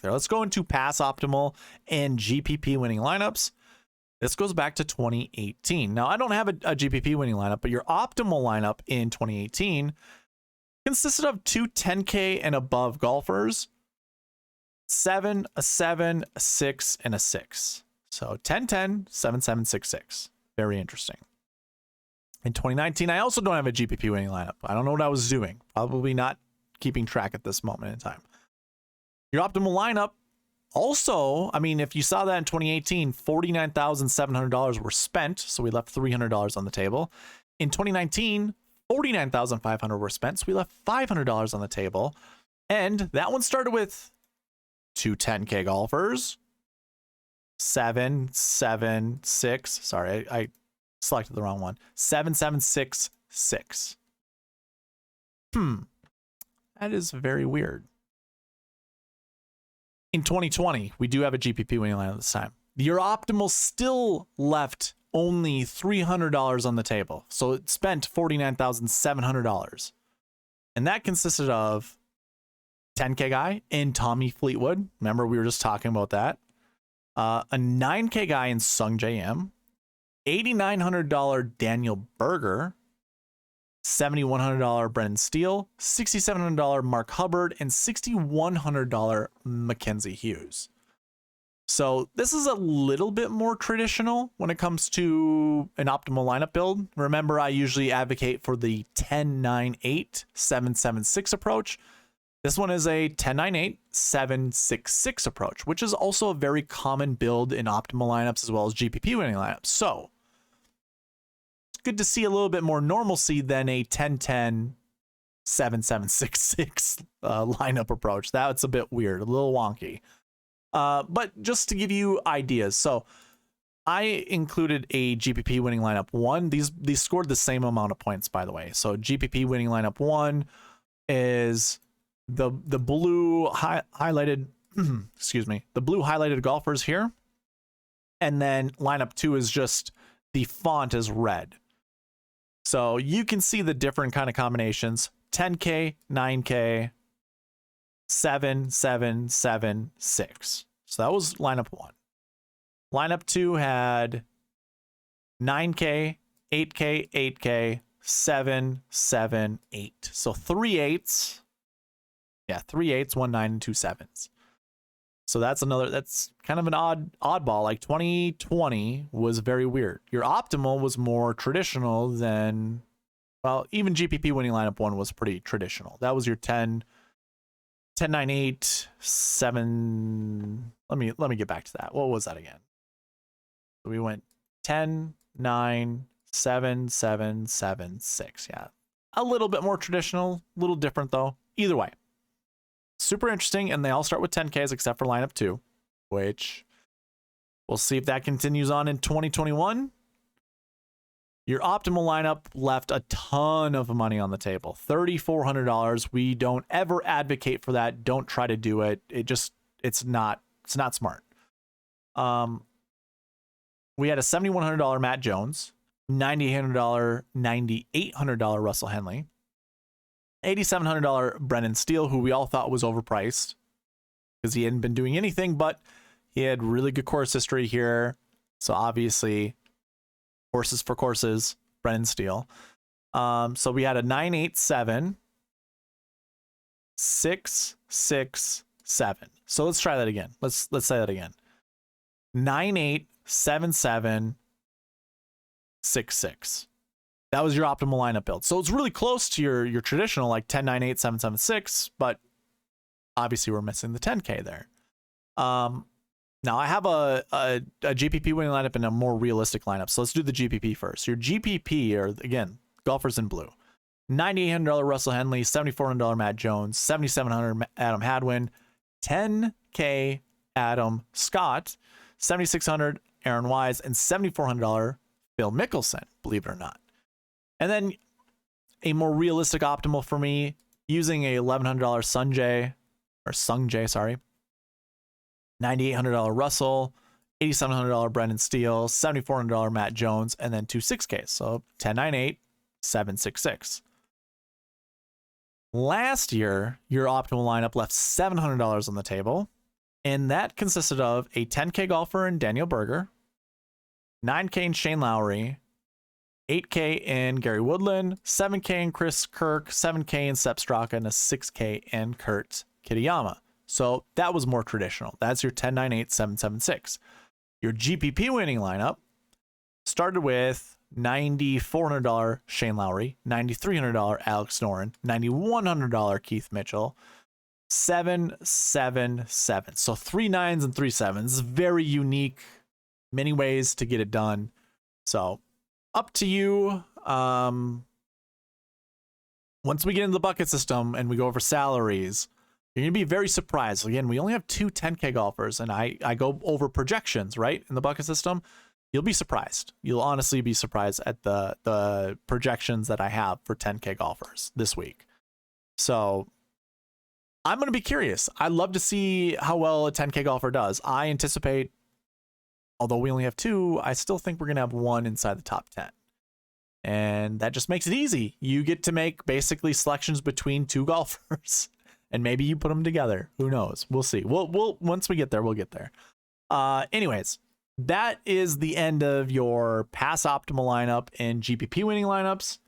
there. Let's go into pass optimal and GPP winning lineups. This goes back to 2018. Now, I don't have a GPP winning lineup, but your optimal lineup in 2018 consisted of 2 10K and above golfers, 7, a 7, a 6, and a 6. So 10, 10, 7, 7, 6, 6. Very interesting. In 2019, I also don't have a GPP winning lineup. I don't know what I was doing. Probably not keeping track at this moment in time. Your optimal lineup also, I mean, if you saw that in 2018, $49,700 were spent, so we left $300 on the table. In 2019, $49,500 were spent, so we left $500 on the table. And that one started with 2 10K golfers, 7, 7, 6. Sorry, I selected the wrong one. 7, 7, 6, 6. That is very weird. In 2020, we do have a GPP winning lineup this time. Your optimal still left only $300 on the table. So it spent $49,700. And that consisted of 10K guy in Tommy Fleetwood. Remember, we were just talking about that. A 9K guy in Sung J M. $8,900 Daniel Berger. $7,100 Brendan Steele, $6,700 Mark Hubbard, and $6,100 Mackenzie Hughes. So this is a little bit more traditional when it comes to an optimal lineup build. Remember, I usually advocate for the 10-9-8-7-7-6 approach. This one is a 10-9-8-7-6-6 approach, which is also a very common build in optimal lineups as well as GPP winning lineups. So good to see a little bit more normalcy than a 10-10-7-7-6-6 lineup approach. That's a bit weird, a little wonky. But just to give you ideas, so I included a GPP winning lineup 1. These scored the same amount of points, by the way. So GPP winning lineup 1 is the blue highlighted, excuse me, the blue highlighted golfers here, and then lineup 2 is just the font is red. So you can see the different kind of combinations: 10K, 9K, 7, 7, 7, 6. So that was lineup 1. Lineup 2 had 9K, 8K, 8K, 7, 7, 8. So 3 8s. Yeah, 3 8s, 1 9, and 2 7s. So that's kind of an oddball. Like 2020 was very weird. Your optimal was more traditional than, well, even GPP winning lineup 1 was pretty traditional. That was your 10, 9, 8, 7. Let me get back to that. What was that again? So we went 10, 9, 7, 7, 7, 6. Yeah. A little bit more traditional, a little different though. Either way. Super interesting, and they all start with 10Ks except for lineup 2, which we'll see if that continues on in 2021. Your optimal lineup left a ton of money on the table, $3,400. We don't ever advocate for that. Don't try to do it. It's not smart. We had a $7,100 Matt Jones, $9,800 Russell Henley, $8,700 Brendan Steele, who we all thought was overpriced because he hadn't been doing anything, but he had really good course history here. So obviously, horses for courses, Brendan Steele. So we had a 9-8-7, 6-6-7. So let's try that again. Let's say that again. 9-8-7-7, 6-6. That was your optimal lineup build. So it's really close to your traditional like 10-9-8-7-7-6, but obviously we're missing the 10K there. Now I have a GPP winning lineup and a more realistic lineup. So let's do the GPP first. Your GPP are, again, golfers in blue. $9,800 Russell Henley, $7,400 Matt Jones, $7,700 Adam Hadwin, $10K Adam Scott, $7,600 Aaron Wise, and $7,400 Phil Mickelson, believe it or not. And then a more realistic optimal for me, using a $1,100 Sungjae, sorry. $9,800 Russell, $8,700 Brendan Steele, $7,400 Matt Jones, and then 2 6Ks. So 10-9-8, 7-6-6. Last year, your optimal lineup left $700 on the table. And that consisted of a 10K golfer in Daniel Berger, 9K in Shane Lowry, 8K in Gary Woodland, 7K in Chris Kirk, 7K in Sepp Straka, and a 6K in Kurt Kitayama. So that was more traditional. That's your 10, 9, 8, 7, 7, 6. Your GPP winning lineup started with $9,400 Shane Lowry, $9,300 Alex Noren, $9,100 Keith Mitchell, 7, 7, 7. So 3 9s and 3 7s. Very unique, many ways to get it done. So up to you. Once we get into the bucket system and we go over salaries, you're going to be very surprised. Again, we only have 2 10K golfers, and I go over projections, right, in the bucket system. You'll be surprised. You'll honestly be surprised at the projections that I have for 10K golfers this week. So I'm going to be curious. I'd love to see how well a 10K golfer does. I anticipate, although we only have 2, I still think we're going to have 1 inside the top 10. And that just makes it easy. You get to make basically selections between 2 golfers. And maybe you put them together. Who knows? We'll see. We'll once we get there, we'll get there. Anyways, that is the end of your pass optimal lineup and GPP winning lineups.